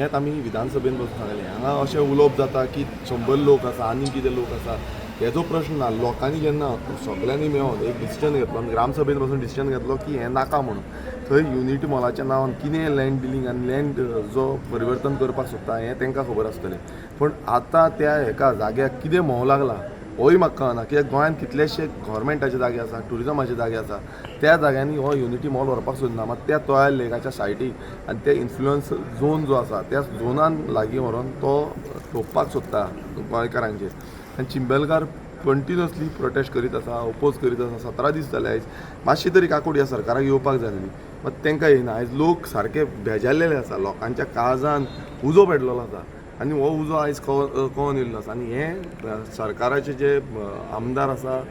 हेंच आमी विधानसभेन बसून सांगलें हांगा अशें उलोवप जाता की 100 लोक आसा आनी कितें लोक आसा हेजो प्रश्न ना. लोकांनी जेन्ना सगळ्यांनी मेळून एक डिसिजन घेतलो आनी ग्रामसभेन बसून डिसिजन घेतलो की हें नाका म्हणून थंय युनिटी मॉलाच्या नांवान कितें लँड डिलींग आनी लँड जो परिवर्तन करपाक सोदता हें तांकां खबर आसतलें. पूण आतां त्या हेका जाग्याक कितें मोह लागला होय म्हाका कळना. कित्याक गोंयांत कितलेशे गव्हर्मेंटाचे जागे आसा, टुरिजमाचे जागे आसा, त्या जाग्यांनी हो युनिटी मॉल व्हरपाक सोदना. मात त्या तोळ्या लेकाच्या सायडीक आनी ते इन्फ्लुअन्स झोन जो आसा त्या झोनान लागीं व्हरोन तो ठोकपाक सोदता गोंयकारांचेर. आनी चिंबलकार कंटिन्युअसली प्रोटेस्ट करीत आसा, ओपोज करीत आसा. 17 दीस जाले आयज. मातशी तरी काकूट ह्या सरकाराक येवपाक जाय आसली मात तांकां येयना. आयज लोक सारके भेजारलेले आसा, लोकांच्या काळजान उजो पेटलेलो आसा आनी हो उजो आयज कळोन येयल्लो आसा. आनी हे सरकाराचे जे आमदार आसा,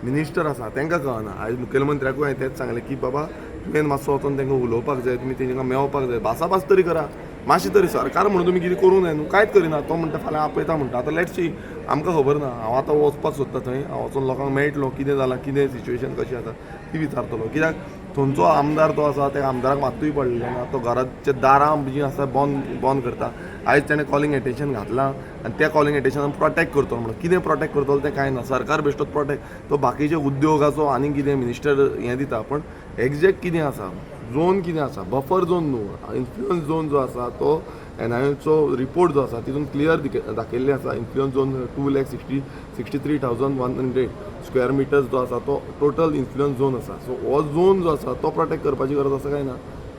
मिनिस्टर आसा तांकां कळना. आयज मुखेलमंत्र्याकूय हांवें तेंच सांगलें की बाबा तुवें मातसो वचोन तांकां उलोवपाक जाय, तुमी तांकां मेळपाक जाय, भासाभास तरी करा. मातशी तरी सरकार म्हणून तुमी कितें करूं जाय न्हू, कांयच करिना. तो म्हणटा फाल्यां आपयता म्हणटा. आतां लेट्स सी, आमकां खबर ना. हांव आतां वचपाक सोदता थंय, हांव वचून लोकांक मेळटलो कितें जालां, कितें सिच्युएशन कशी आसा ती विचारतलो. कित्याक थंयचो आमदार तो आसा त्या आमदाराक मात्तूय पडलें ना. तो घराच्या दारां जीं आसा बंद करता. आयज ताणें कॉलिंग एटेन्शन घातलां आनी त्या कॉलिंग एटेन्शनान प्रोटेक्ट करतलो म्हणून. कितें प्रोटेक्ट करतलो तें कांय ना. सरकार बेश्टोच प्रोटेक्ट तो बाकीचे उद्योगाचो आनी कितें मिनिस्टर हें दिता. पूण एग्जॅक्ट कितें आसा, झोन कितें आसा, बफर झोन न्हू, इन्फ्लुअन्स झोन जो आसा तो एनआयएचो रिपोर्ट जो आसा तितून क्लियर दाखयल्लें आसा. इन्फ्लुअन्स झोन 2,63,100 स्क्वेअर मिटर्स जो आसा तो टोटल इन्फ्लुअन्स झोन आसा. सो हो झोन जो आसा तो प्रोटेक्ट करपाची गरज आसा काय ना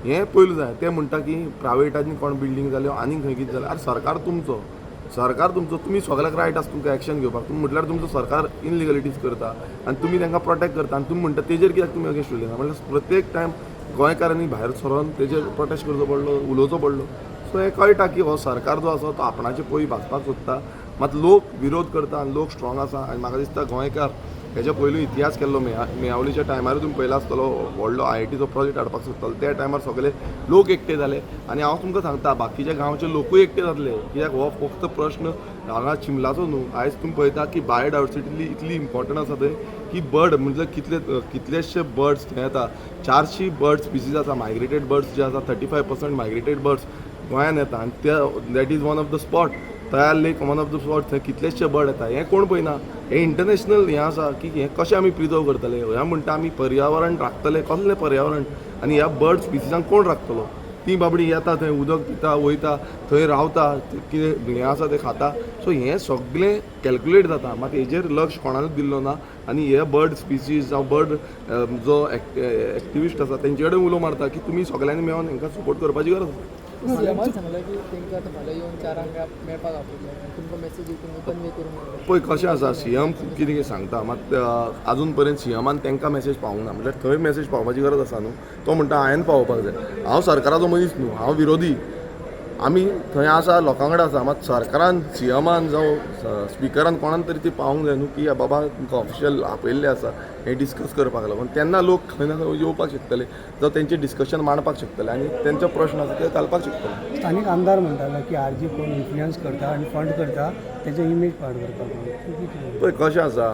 हें पयलू जाय. ते म्हणटा की प्रायवेटांनी कोण बिल्डींग जाल्यो आनी खंय कितें जालें. अरे सरकार तुमचो तुमी सगळ्याक रायट आसा तुमकां एक्शन घेवपाक. तुमी म्हटल्यार तुमचो सरकार इनलिगलिटीज करता आनी तुमी तांकां प्रोटेक्ट करता आनी तुमी म्हणटा तेजेर कित्याक तुमी अगेन्स्ट उलयना. म्हटल्यार प्रत्येक टायम गोंयकारांनी भायर सरोन तेजेर प्रोटेस्ट करचो पडलो, उलोवचो पडलो. सो हें कळटा की हो सरकार जो आसा तो आपणाचे पळय भाजपाक सोदता. मात लोक विरोध करता आनी लोक स्ट्रॉंग आसा. आनी म्हाका दिसता गोंयकार हेच्या पयलू इतिहास केल्लो मेयावलीच्या टायमारूय तुमी पयला आसतलो व्हडलो IITचो प्रोजेक्ट हाडपाक सोदतालो. त्या टायमार सगळे लोक एकटे जाले आनी हांव तुमकां सांगता बाकीच्या गांवचे लोकूय एकटे जातले. कित्याक हो फक्त प्रश्न हांगा चिंबलाचो न्हू. आयज तुमी पळयता की बायोडायवर्सिटी इतली इम्पॉर्टंट आसा थंय की बर्ड म्हणजे कितलेशे बर्ड्स थंय येता. 400 बर्ड स्पिसीज आसा. मायग्रेटेड बर्ड्स जे आसा 35% मायग्रेटेड बर्ड्स गोंयांत येता आनी that is one of the spot. तयार लेक वन ऑफ द स्पॉट. थंय कितलेशे बर्ड येता. हें कोण पळयना. हें इंटरनॅशनल हें आसा की हें कशें आमी प्रिजर्व करतले. ह्या म्हणटा आमी पर्यावरण राखतले. कसलें पर्यावरण आनी ह्या बर्ड स्पिसीजांक कोण राखतलो. ती बाबडी येता थंय उदक पिता वयता थंय रावता कितें हें आसा तें खाता. सो हें सगळें कॅल्क्युलेट जाता. मात हेजेर लक्ष कोणानूच दिल्लो ना. आनी हे बर्ड स्पिसीज जावं बर्ड जो एक्टिविस्ट आसा तेंचे कडेन उलो मारता की तुमी सगळ्यांनी मेळोन हांकां सपोर्ट करपाची गरज आसा. सांगलें की तांकां फाल्यां येवन 4 मेळपाक आपयलें तुमकां मेसेज कन्वे करून पळय कशें आसा CM कितें सांगता मात आजून पर्यंत CMान तांकां मेसेज पावूंक ना. म्हटल्यार थंय मेसेज पावपाची गरज आसा न्हू. तो म्हणटा हांवें पावोवपाक जाय. हांव सरकाराचो मनीस न्हू, हांव विरोधी. आमी थंय आसा लोकां कडेन आसा. मात सरकारान CMान जावं स्पिकरान कोणान तरी ती पावूंक जाय न्हू की बाबा तुमकां ऑफिशियल आपयल्लें आसा हें डिस्कस करपाक लागून. तेन्ना लोक खंय ना खंय येवपाक शकतले जावं तेंचें डिस्कशन मांडपाक शकतले आनी तेंचो प्रश्न आसा ते घालपाक शकतले. स्थानिक आमदार म्हणटालो की RG कोण इन्फ्लुअन्स करता आनी फंड करता तेजो इमेज पाड करपाक. पळय कशें आसा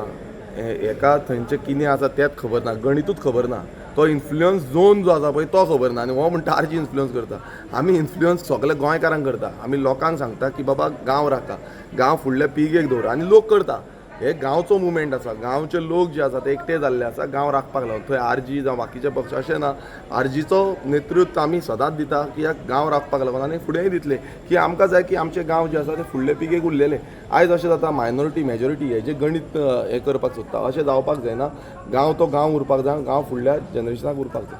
हेका थंयचें कितें आसा तेंच खबर ना. गणितूच खबर ना. तो इन्फ्लुअन्स झोन जो आसा पळय तो खबर ना. आनी हो म्हणटा RG इन्फ्लुअन्स करता. आमी इन्फ्लुअन्स सगळे गोंयकारांक करता. आमी लोकांक सांगता की बाबा गांव राखा, गांव फुडल्या पिळगेक दवरा आनी लोक करता. हे गांवचो मुवमेंट आसा. गांवचे लोक जे आसा ते एकटे जाल्ले आसा गांव राखपाक लागून. थंय RG जावं बाकीचे पक्ष अशें ना. RGचो नेतृत्व आमी सदांच दिता कित्याक गांव राखपाक लागून आनी फुडेंय दितले की आमकां जाय की आमचे गांव जे आसा ते फुडले पिळगेक उरलेले. आयज अशें जाता मायनॉरिटी मेजॉरिटी हेजें गणीत हें करपाक सोदता. अशें जावपाक जायना. गांव तो गांव उरपाक जाय. गांव फुडल्या जनरेशनाक उरपाक जाय.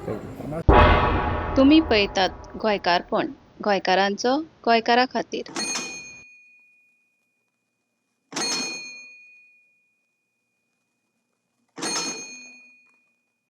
थँक्यू. तुम्ही पळयतात गोंयकारपण गोंयकारांचो गोंयकारा खातीर.